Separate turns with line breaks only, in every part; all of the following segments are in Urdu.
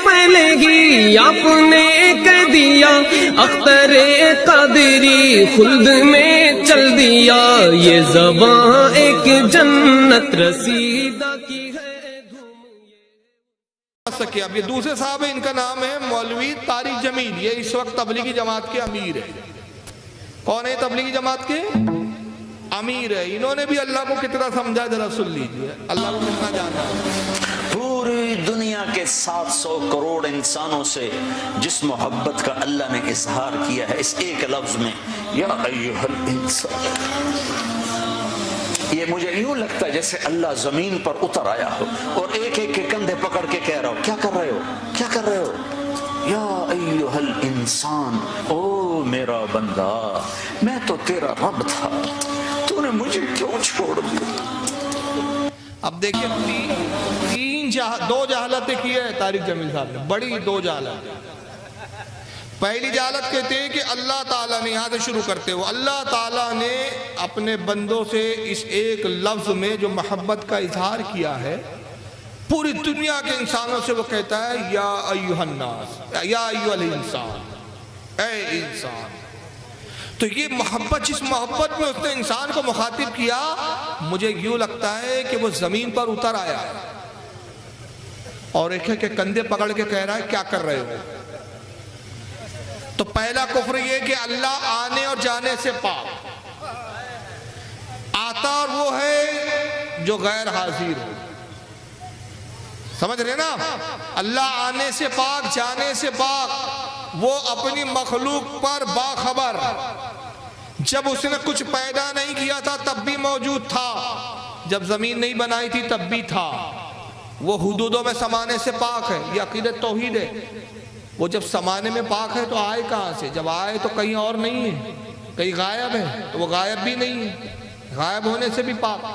پہلے ہی آپ نے کہہ دیا اختر قادری خلد میں چل دیا، یہ زباں ایک جنت رسیدہ کی ہے
سکے۔ اب یہ دوسرے صاحب ہیں، ان کا نام ہے مولوی طارق جمیل، یہ اس وقت تبلیغی جماعت کے امیر ہے۔ کون ہے تبلیغی جماعت کے امیر ہے؟ انہوں نے بھی اللہ کو کتنا سمجھا ذرا سن لیجئے، اللہ کو کتنا جانا ہے۔
پوری دنیا کے 700 کروڑ انسانوں سے جس محبت کا اللہ نے اظہار کیا ہے اس ایک لفظ میں، یا ایھا الانسان، یہ مجھے یوں لگتا ہے جیسے اللہ زمین پر اتر آیا ہو اور ایک ایک کے کندھے پکڑ کے کہہ رہا ہو، کیا کر رہے ہو، کیا کر رہے ہو، یا ایھا الانسان، او میرا بندہ، میں تو تیرا رب تھا، تو نے مجھے کیوں چھوڑ دیا؟
اب دیکھیں دو جہالتیں کی ہے طارق جمیل صاحب نے، بڑی دو جہالتیں۔ پہلی جہالت کہتے ہیں کہ اللہ تعالیٰ نے، یہاں سے شروع کرتے ہو، اللہ تعالیٰ نے اپنے بندوں سے اس ایک لفظ میں جو محبت کا اظہار کیا ہے، پوری دنیا کے انسانوں سے وہ کہتا ہے یا ایھا الناس، یا ایھا الانسان، اے انسان۔ تو یہ محبت، جس محبت میں اس نے انسان کو مخاطب کیا، مجھے یوں لگتا ہے کہ وہ زمین پر اتر آیا ہے اور ایک کے کندھے پکڑ کے کہہ رہا ہے کیا کر رہے ہو۔ تو پہلا کفر یہ کہ اللہ آنے اور جانے سے پاک، آتا اور وہ ہے جو غیر حاضر ہو، سمجھ رہے نا؟ اللہ آنے سے پاک، جانے سے پاک، وہ اپنی مخلوق پر باخبر، جب اس نے کچھ پیدا نہیں کیا تھا تب بھی موجود تھا، جب زمین نہیں بنائی تھی تب بھی تھا، وہ حدودوں میں سمانے سے پاک ہے، یہ عقیدت توحید ہے۔ وہ جب سمانے میں پاک ہے تو آئے کہاں سے؟ جب آئے تو کہیں اور نہیں ہے، کہیں غائب ہے، تو وہ غائب بھی نہیں ہے، غائب ہونے سے بھی پاک۔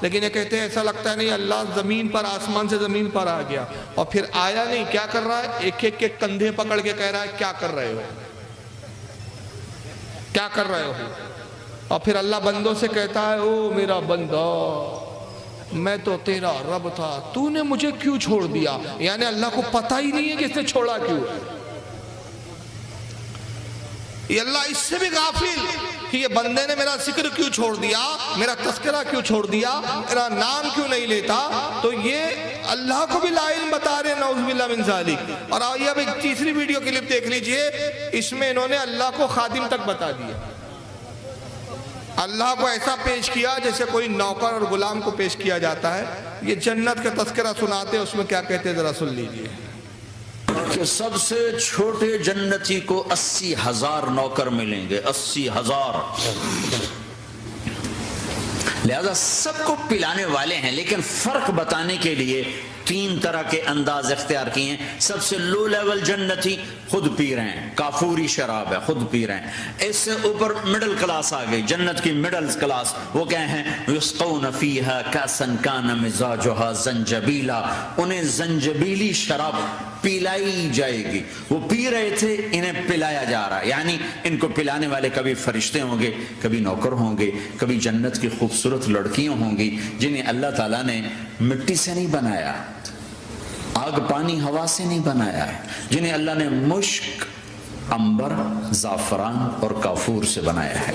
لیکن یہ کہتے ہیں ایسا لگتا ہے نہیں، اللہ زمین پر، آسمان سے زمین پر آ گیا اور پھر آیا نہیں، کیا کر رہا ہے؟ ایک ایک کے کندھے پکڑ کے کہہ رہا ہے کیا کر رہے ہو، کیا کر رہے ہو؟ اور پھر اللہ بندوں سے کہتا ہے او میرا بندہ، میں تو تیرا رب تھا، تو نے مجھے کیوں چھوڑ دیا؟ یعنی اللہ کو پتہ ہی نہیں ہے کہ اس نے چھوڑا کیوں۔ یہ اللہ اس سے بھی غافل کہ یہ بندے نے میرا ذکر کیوں چھوڑ دیا، میرا تذکرہ کیوں چھوڑ دیا، میرا نام کیوں نہیں لیتا، تو یہ اللہ کو بھی لا علم بتا رہے، نعوذ باللہ من ذالک۔ اور آئیے اب ایک تیسری ویڈیو کلپ دیکھ لیجئے، اس میں انہوں نے اللہ کو خادم تک بتا دیا، اللہ کو ایسا پیش کیا جیسے کوئی نوکر اور غلام کو پیش کیا جاتا ہے۔ یہ جنت کا تذکرہ سناتے، اس میں کیا کہتے ذرا سن لیجئے۔
کہ سب سے چھوٹے جنتی کو 80,000 نوکر ملیں گے، 80,000، لہذا سب کو پلانے والے ہیں، لیکن فرق بتانے کے لیے 3 طرح کے انداز اختیار کیے ہیں۔ سب سے لو لیول جنتی خود پی رہے ہیں، کافوری شراب ہے، خود پی رہے ہیں۔ اس سے اوپر مڈل کلاس آ گئی، جنت کی مڈل کلاس، وہ کہیں ہیں یسقون فیہا کاسا کان مزاجہا زنجبیلا، انہیں زنجبیلی شراب پلائی جائے گی، وہ پی رہے تھے، انہیں پلایا جا رہا ہے۔ یعنی ان کو پلانے والے کبھی فرشتے ہوں گے، کبھی نوکر ہوں گے، کبھی جنت کی خوبصورت لڑکیاں ہوں گی جنہیں اللہ تعالیٰ نے مٹی سے نہیں بنایا، آگ پانی ہوا سے نہیں بنایا ہے، جنہیں اللہ نے مشک، عنبر، زعفران اور کافور سے بنایا ہے،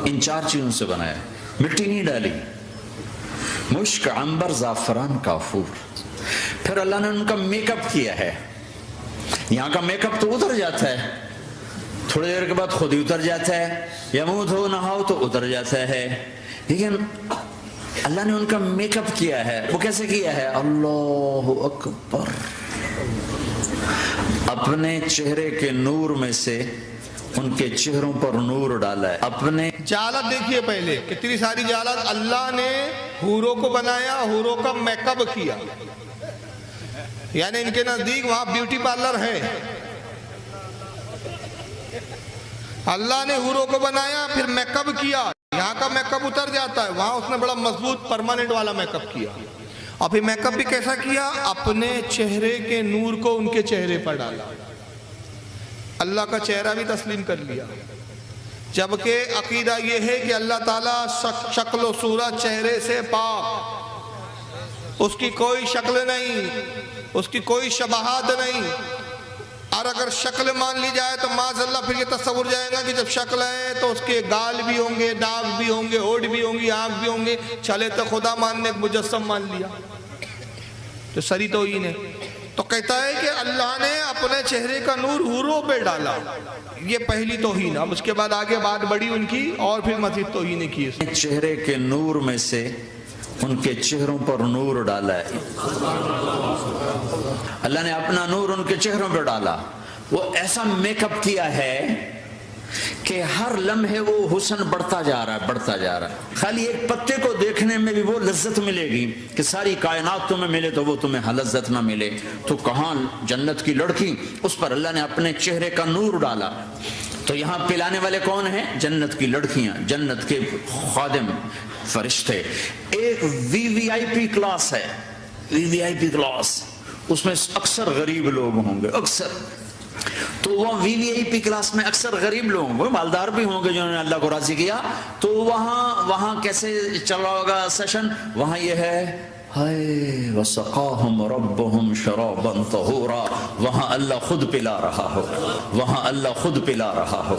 ان 4 چیزوں سے بنایا ہے، مٹی نہیں ڈالی، مشک، عنبر، زعفران، کافور۔ پھر اللہ نے ان کا میک اپ کیا ہے، یہاں کا میک اپ تو اتر جاتا ہے، تھوڑی دیر کے بعد خود ہی اتر جاتا ہے، یا منہ دھو نہاؤ تو اتر جاتا ہے، لیکن اللہ نے ان کا میک اپ کیا ہے۔ وہ کیسے کیا ہے؟ اللہ اکبر، اپنے چہرے کے نور میں سے ان کے چہروں پر نور ڈالا ہے، اپنے
جہالت دیکھیے پہلے کتنی ساری جہالت۔ اللہ نے حوروں کو بنایا، حوروں کا میک اپ کیا، یعنی ان کے نزدیک وہاں بیوٹی پارلر ہے۔ اللہ نے حوروں کو بنایا، پھر میک اپ کیا، یہاں کا میک اپ اتر جاتا ہے، وہاں اس نے بڑا مضبوط پرماننٹ والا میک اپ کیا، اور پھر میک اپ بھی کیسا کیا؟ اپنے چہرے کے نور کو ان کے چہرے پر ڈالا، اللہ کا چہرہ بھی تسلیم کر لیا، جبکہ عقیدہ یہ ہے کہ اللہ تعالیٰ شکل و صورت چہرے سے پاک، اس کی کوئی شکل نہیں، اس کی کوئی شباہت نہیں. اور اگر شکل مان لی جائے تو معاذ اللہ پھر یہ تصور جائے گا کہ جب شکل ہے تو اس کے گال بھی ہوں گے, داغ بھی ہوں گے, ہونٹ بھی ہوں گی, آنکھ بھی ہوں گے. چلے تو خدا ماننے ایک مجسم مان لیا, تو سری توہین ہے. تو کہتا ہے کہ اللہ نے اپنے چہرے کا نور حوروں پہ ڈالا. یہ پہلی توہین. اب اس کے بعد آگے بات بڑی ان کی اور پھر مزید توہین کی.
چہرے کے نور میں سے ان کے چہروں پر نور ڈالا ہے. اللہ نے اپنا نور ان کے چہروں پر ڈالا. وہ ایسا میک اپ کیا ہے کہ ہر لمحے وہ حسن بڑھتا جا رہا ہے, بڑھتا جا رہا ہے. خالی ایک پتے کو دیکھنے میں بھی وہ لذت ملے گی کہ ساری کائنات تمہیں ملے تو وہ تمہیں لذت نہ ملے. تو کہاں جنت کی لڑکی, اس پر اللہ نے اپنے چہرے کا نور ڈالا. تو یہاں پلانے والے کون ہیں؟ جنت کی لڑکیاں, جنت کے خادم فرشتے. ایک وی وی آئی پی کلاس ہے, وی وی آئی پی کلاس. اس میں اکثر غریب لوگ ہوں گے, اکثر. تو وہ وی وی آئی پی کلاس میں اکثر غریب لوگ ہوں گے, مالدار بھی ہوں گے جنہوں نے اللہ کو راضی کیا. تو وہاں کیسے چل رہا ہوگا سیشن؟ وہاں یہ ہے ہائے وسقاہم ربہم شرابا طہورا. وہاں اللہ خود پلا رہا ہو, وہاں اللہ خود پلا رہا ہو.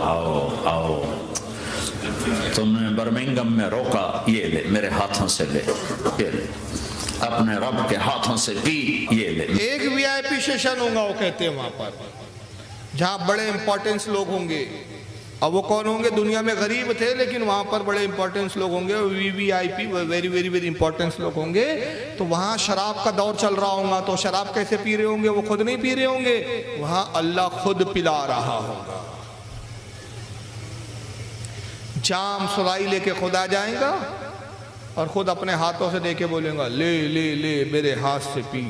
آؤ آؤ, تم نے برمنگم میں روکا, یہ لے میرے ہاتھوں سے لے, یہ لے اپنے رب کے ہاتھوں سے پی, یہ لے.
ایک وی آئی پی سیشن ہوگا وہ کہتے ہیں وہاں پر, جہاں بڑے امپورٹنس لوگ ہوں گے. اب وہ کون ہوں گے؟ دنیا میں غریب تھے لیکن وہاں پر بڑے امپورٹنس لوگ ہوں گے, وی وی آئی پی ویری ویری ویری امپورٹنس لوگ ہوں گے. تو وہاں شراب کا دور چل رہا ہوگا. تو شراب کیسے پی رہے ہوں گے؟ وہ خود نہیں پی رہے ہوں گے, وہاں اللہ خود پلا رہا ہوگا. جام سرائی لے کے خود آ جائیں گا اور خود اپنے ہاتھوں سے دے کے بولیں گا لے لے لے میرے ہاتھ سے پی.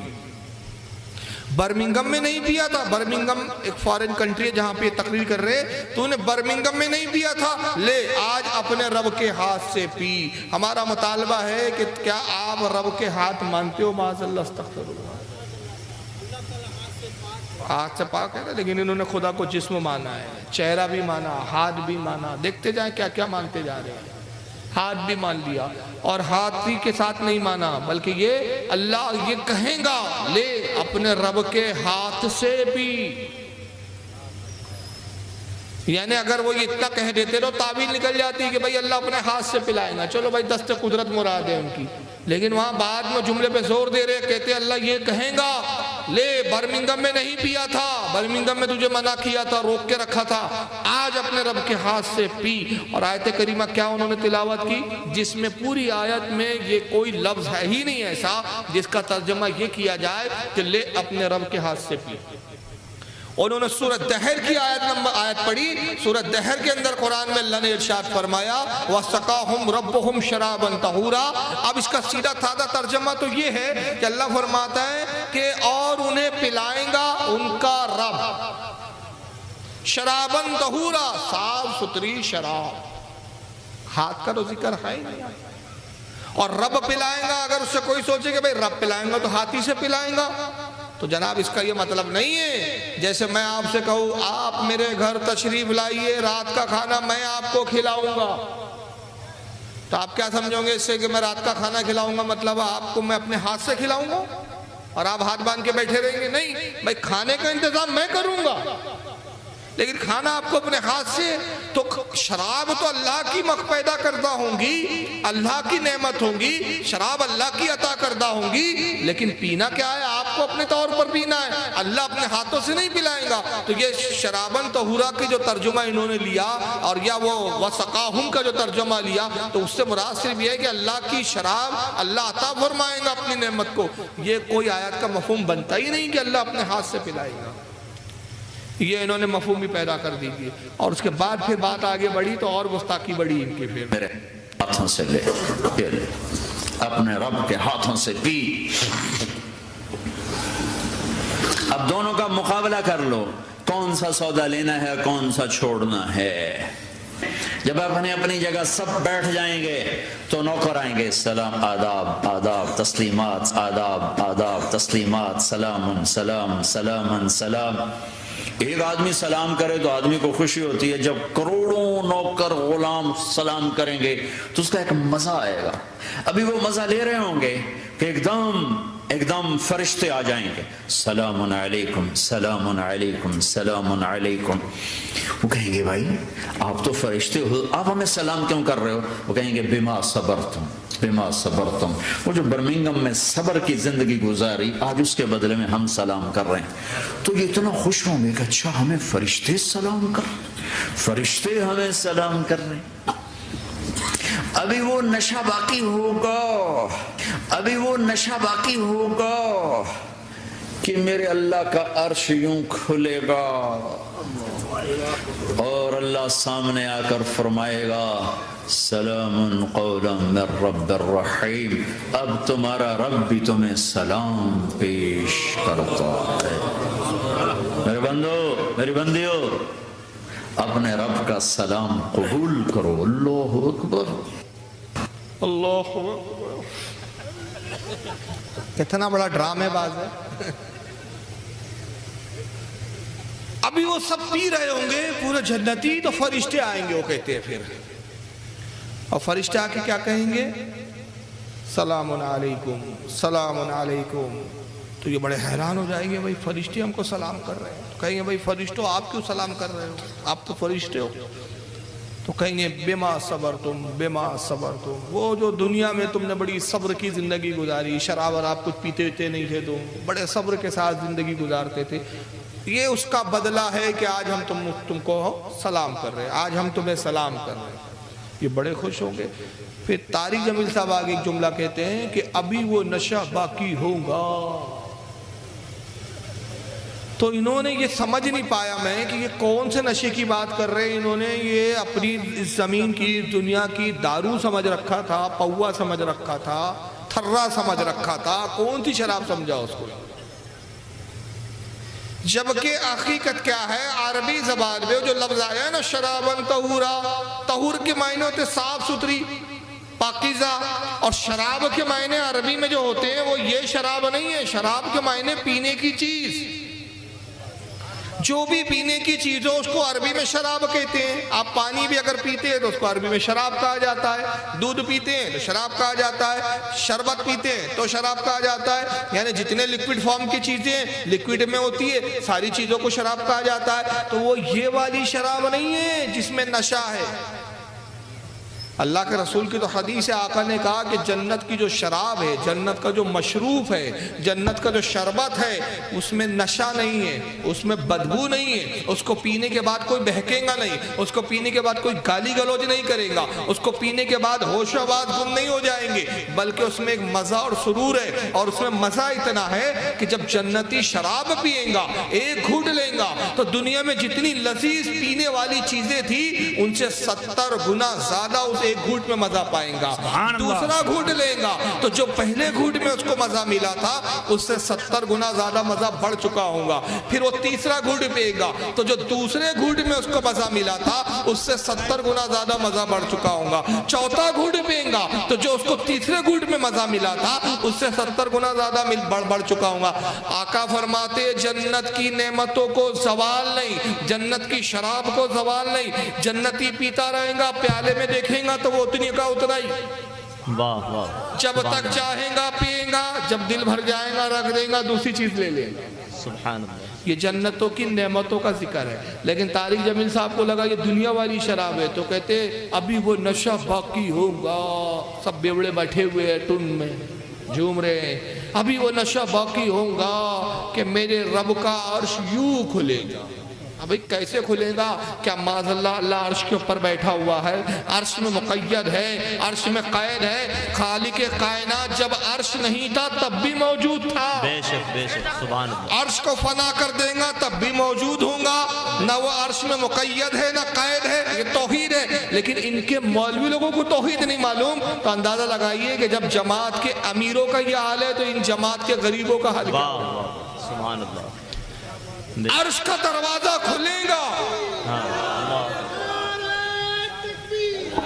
برمنگم میں نہیں پیا تھا. برمنگم ایک فارن کنٹری ہے جہاں پہ یہ تقریر کر رہے. تو نے برمنگم میں نہیں پیا تھا, لے آج اپنے رب کے ہاتھ سے پی. ہمارا مطالبہ ہے کہ کیا آپ رب کے ہاتھ مانتے ہو؟ معاذ اللہ استغفر اللہ. ہاتھ سے پاک ہے نا, لیکن انہوں نے خدا کو جسم مانا ہے, چہرہ بھی مانا, ہاتھ بھی مانا. دیکھتے جائیں کیا کیا مانتے جا رہے ہیں. ہاتھ بھی مان لیا, اور ہاتھ ہی کے ساتھ نہیں مانا بلکہ یہ اللہ یہ کہیں گا لے اپنے رب کے ہاتھ سے بھی. یعنی اگر وہ اتنا کہہ دیتے تو تعبیر نکل جاتی کہ بھائی اللہ اپنے ہاتھ سے پلائے گا, چلو بھائی دست قدرت مراد ہے ان کی. لیکن وہاں بعد میں جملے پہ زور دے رہے, کہتے اللہ یہ کہیں گا لے برمنگم میں نہیں پیا تھا, برمنگم میں تجھے منع کیا تھا, روک کے رکھا تھا, آج اپنے رب کے ہاتھ سے پی. اور آیت کریمہ کیا انہوں نے تلاوت کی جس میں پوری آیت میں یہ کوئی لفظ ہے ہی نہیں ایسا جس کا ترجمہ یہ کیا جائے کہ لے اپنے رب کے ہاتھ سے پی. انہوں نے سورہ دہر کی آیت پڑھی. سورہ دہر کے اندر قرآن میں اللہ نے ارشاد فرمایا وَسَقَاهُمْ رَبُّهُمْ شَرَابًا طَهُورًا. اب اس کا سیدھا سادہ ترجمہ تو یہ ہے کہ اللہ فرماتا ہے کہ اور انہیں پلائیں گا ان کا رب شرابً طہورا, صاف ستھری شراب. ہاتھ کا تو ذکر ہے ہی نہیں. اور رب پلائیں گا, اگر اس سے کوئی سوچے کہ بھئی رب پلائیں گا تو ہاتھی سے پلائیں گا, تو جناب اس کا یہ مطلب نہیں ہے جیسے میں آپ سے کہوں آپ میرے گھر تشریف لائیے, رات کا کھانا میں آپ کو کھلاؤں گا. تو آپ کیا سمجھو گے اس سے کہ میں رات کا کھانا کھلاؤں گا مطلب آپ کو میں اپنے ہاتھ سے کھلاؤں گا اور آپ ہاتھ باندھ کے بیٹھے رہیں گے؟ نہیں بھائی, کھانے کا انتظام میں کروں گا لیکن کھانا آپ کو اپنے ہاتھ سے. تو شراب تو اللہ کی مخ پیدا کردہ ہوں گی, اللہ کی نعمت ہوں گی, شراب اللہ کی عطا کردہ ہوں گی, لیکن پینا کیا ہے؟ آپ کو اپنے طور پر پینا ہے, اللہ اپنے ہاتھوں سے نہیں پلائیں گا. تو یہ شراباً طہورا کی جو ترجمہ انہوں نے لیا اور یا وہ وَسَقَاهُمْ کا جو ترجمہ لیا, تو اس سے مراد صرف یہ ہے کہ اللہ کی شراب اللہ عطا فرمائیں گا اپنی نعمت کو. یہ کوئی آیت کا مفہوم بنتا ہی نہیں کہ اللہ اپنے ہاتھ سے پلائے گا. یہ انہوں نے مفہوم بھی پیدا کر دی تھی. اور اس کے بعد پھر بات آگے بڑھی تو اور گستاخی بڑھی ان کے. پھر
میرے ہاتھوں سے لے, اپنے رب کے ہاتھوں سے پی. اب دونوں کا مقابلہ کر لو, کون سا سودا لینا ہے کون سا چھوڑنا ہے. جب اپنی جگہ سب بیٹھ جائیں گے تو نوکر آئیں گے, سلام, آداب, آداب, تسلیمات, آداب, آداب, تسلیمات, سلام, سلام, سلام, سلام. ایک آدمی سلام کرے تو آدمی کو خوشی ہوتی ہے, جب کروڑوں نوکر غلام سلام کریں گے تو اس کا ایک مزہ آئے گا. ابھی وہ مزہ لے رہے ہوں گے کہ ایک دم ایک دم فرشتے آ جائیں گے، سلام علیکم سلام علیکم سلام علیکم. وہ کہیں گے بھائی آپ تو فرشتے ہو، آپ ہمیں سلام کیوں کر رہے ہو؟ وہ کہیں گے بما صبرتم بما صبرتم. وہ جو برمنگم میں صبر کی زندگی گزاری، آج اس کے بدلے میں ہم سلام کر رہے ہیں. تو یہ اتنا خوش ہوں گے کہ اچھا ہمیں فرشتے سلام کر رہے ہیں، فرشتے ہمیں سلام کر رہے ہیں. ابھی وہ نشہ باقی ہوگا، ابھی وہ نشہ باقی ہوگا کہ میرے اللہ کا عرش یوں کھلے گا اور اللہ سامنے آ کر فرمائے گا سلام قولا من رب الرحیم. اب تمہارا رب بھی تمہیں سلام پیش کرتا ہے. میرے بندو میری بندیو، اپنے رب کا سلام قبول کرو. اللہ اکبر
اللہ اکبر. کتنا بڑا ڈرامے باز ہے. ابھی وہ سب پی رہے ہوں گے پورے جنتی، تو فرشتے آئیں گے. وہ کہتے ہیں پھر، اور فرشتے آ کے کیا کہیں گے؟ سلام علیکم سلام علیکم. تو یہ بڑے حیران ہو جائیں گے، بھائی فرشتے ہم کو سلام کر رہے ہیں. تو کہیں گے بھائی فرشتوں آپ کیوں سلام کر رہے ہو، آپ تو فرشتے ہو. تو کہیں گے بما صبرتم بما صبرتم. وہ جو دنیا میں تم نے بڑی صبر کی زندگی گزاری، شراب اور آپ کچھ پیتے ہوتے نہیں تھے، تو بڑے صبر کے ساتھ زندگی گزارتے تھے، یہ اس کا بدلہ ہے کہ آج ہم تم کو سلام کر رہے ہیں، آج ہم تمہیں سلام کر رہے ہیں. یہ بڑے خوش ہوں گے. پھر طارق جمیل صاحب آگے ایک جملہ کہتے ہیں کہ ابھی وہ نشہ باقی ہوگا. تو انہوں نے یہ سمجھ نہیں پایا میں کہ یہ کون سے نشے کی بات کر رہے ہیں. انہوں نے یہ اپنی اس زمین کی دنیا کی دارو سمجھ رکھا تھا، پوا سمجھ رکھا تھا، تھرا سمجھ رکھا تھا. کون سی شراب سمجھا اس کو؟ جبکہ حقیقت کیا ہے؟ عربی زبان میں جو لفظ آیا ہے نا شرابن طہورا، طہور کے معنی ہوتے صاف ستھری پاکیزہ، اور شراب کے معنی عربی میں جو ہوتے ہیں وہ یہ شراب نہیں ہے. شراب کے معنی پینے کی چیز، جو بھی پینے کی چیز ہو اس کو عربی میں شراب کہتے ہیں. آپ پانی بھی اگر پیتے ہیں تو اس کو عربی میں شراب کہا جاتا ہے. دودھ پیتے ہیں تو شراب کہا جاتا ہے. شربت پیتے ہیں تو شراب کہا جاتا ہے. یعنی جتنے لیکوڈ فارم کی چیزیں لکوڈ میں ہوتی ہے ساری چیزوں کو شراب کہا جاتا ہے. تو وہ یہ والی شراب نہیں ہے جس میں نشہ ہے. اللہ کے رسول کی تو حدیث ہے، آقا نے کہا کہ جنت کی جو شراب ہے، جنت کا جو مشروب ہے، جنت کا جو شربت ہے، اس میں نشہ نہیں ہے، اس میں بدبو نہیں ہے. اس کو پینے کے بعد کوئی بہکے گا نہیں، اس کو پینے کے بعد کوئی گالی گلوچ نہیں کرے گا، اس کو پینے کے بعد ہوش و حواس گم نہیں ہو جائیں گے، بلکہ اس میں ایک مزہ اور سرور ہے. اور اس میں مزہ اتنا ہے کہ جب جنتی شراب پیئے گا، ایک گھونٹ لیں گا، تو دنیا میں جتنی لذیذ پینے والی چیزیں تھی ان سے 70 گنا زیادہ اس ایک گھونٹ میں مزہ پائیں گا. دوسرا گھونٹ لیں گا تو جو پہلے گھونٹ میں اس کو مزہ ملا تھا اس سے 70 گنا زیادہ مزہ بڑھ چکا ہوگا. پھر وہ تیسرا گھونٹ پیے گا تو جو دوسرے گھونٹ میں اس کو مزہ ملا تھا اس سے 70 گنا زیادہ مزہ بڑھ چکا ہوگا. چوتھا گھونٹ پیے گا تو جو اس کو تیسرے گھونٹ میں مزہ ملا تھا اس سے 70 گنا زیادہ بڑھ چکا ہوگا. آقا فرماتے جنت کی نعمتوں کو زوال نہیں، جنت کی شراب کو زوال نہیں. جنتی پیتا رہے گا، پیالے میں دیکھیں گا تو وہ اتنی کا اتنا ہی، جب تک چاہیں گا پیئیں گا، جب دل بھر جائیں گا رکھ دیں گا، دوسری چیز لے لیں گا.
سبحان اللہ.
یہ جنتوں کی نعمتوں کا ذکر ہے. لیکن طارق جمیل صاحب کو لگا یہ دنیا والی شراب ہے تو کہتے ابھی وہ نشہ باقی ہوگا. سب بیوڑے بیٹھے ہوئے ہیں ٹن میں جھوم رہے ہیں. ابھی وہ نشہ باقی ہوگا کہ میرے رب کا عرش یوں کھلے گا. ابھی کیسے کھلے گا؟ کیا معاذ اللہ اللہ عرش کے اوپر بیٹھا ہوا ہے، عرش میں مقید ہے، عرش میں قید ہے. خالق کائنات جب عرش نہیں تھا تب بھی موجود تھا.
بے شک بے شک سبحان اللہ.
عرش کو فنا کر دیں گا تب بھی موجود ہوں گا. نہ وہ عرش میں مقید ہے نہ قید ہے. یہ توحید ہے. لیکن ان کے مولوی لوگوں کو توحید نہیں معلوم. تو اندازہ لگائیے کہ جب جماعت کے امیروں کا یہ حال ہے تو ان جماعت کے غریبوں کا حال کیا ہوگا.
سبحان اللہ.
عرش کا دروازہ کھلے گا.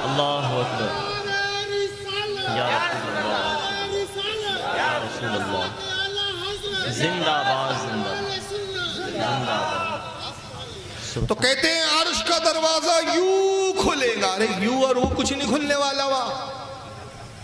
اللہ اکبر. یا رسول اللہ یا رسول اللہ. زندہ باد زندہ باد.
تو کہتے ہیں عرش کا دروازہ یوں کھلے گا. ارے یوں اور وہ کچھ نہیں کھلنے والا. وہاں